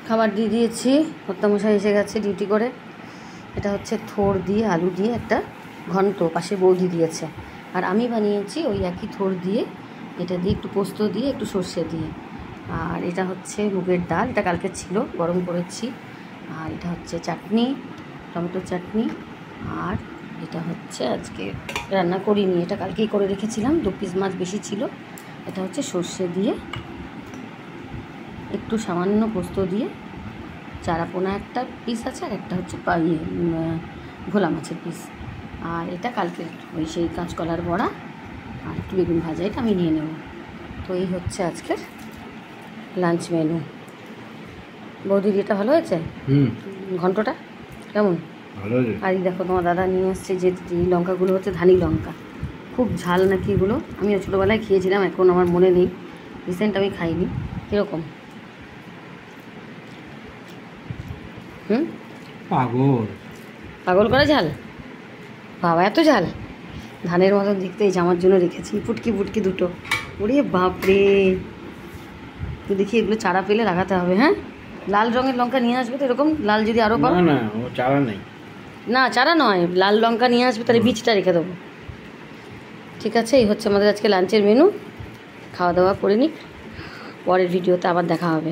খাবার দিয়ে দিয়েছি, কর্তামশাই এসে গেছে ডিউটি করে। এটা হচ্ছে থোড় দিয়ে আলু দিয়ে একটা ঘন্ট, পাশে বৌদি দিয়েছে। আর আমি বানিয়েছি ওই একই থোড় দিয়ে, এটা দিয়ে একটু পোস্ত দিয়ে একটু সর্ষে দিয়ে। আর এটা হচ্ছে মুগের ডাল, এটা কালকে ছিল, গরম করেছি। আর এটা হচ্ছে চাটনি, টমেটোর চাটনি। আর এটা হচ্ছে আজকে রান্না করিনি, এটা কালকেই করে রেখেছিলাম, 2 পিস মাছ বেশি ছিল। এটা হচ্ছে সর্ষে দিয়ে, একটু সামান্য পোস্ত দিয়ে, চারাপোনা একটা পিস আছে, আর একটা হচ্ছে ভোলা মাছের পিস। আর এটা কালকে ওই সেই কাঁচকলার বড়া আর একটু বেগুন ভাজা, এটা আমি নিয়ে নেব। তো এই হচ্ছে আজকের লাঞ্চ মেনু। বৌদির এটা ভালো হয়েছে, ঘন্টটা কেমন? আর এই দেখো তোমার দাদা নিয়ে আসছে যে লঙ্কাগুলো হচ্ছে ধানি লঙ্কা, খুব ঝাল নাকি এগুলো। আমিও ছোটোবেলায় খেয়েছিলাম, এখন আমার মনে নেই, রিসেন্ট আমি খাইনি। কীরকম? পাগল করে ঝাল, বাবা এত ঝাল! ধানের মতন দেখতে, এই জামার জন্য রেখেছি ফুটকি ফুটকি দুটো। ওরে বাপরে, তো দেখি এগুলো চারা পেলে লাগাতে হবে। হ্যাঁ, লাল রঙের লঙ্কা নিয়ে আসবে তো, এরকম লাল যদি আরও পাও। না চারা নেই, না চারা নয়, লাল লঙ্কা নিয়ে আসবে, তাহলে বীজটা রেখে দেবো। ঠিক আছে, এই হচ্ছে আমাদের আজকে লাঞ্চের মেনু। খাওয়া দাওয়া করে নিই, পরের ভিডিওতে আবার দেখা হবে।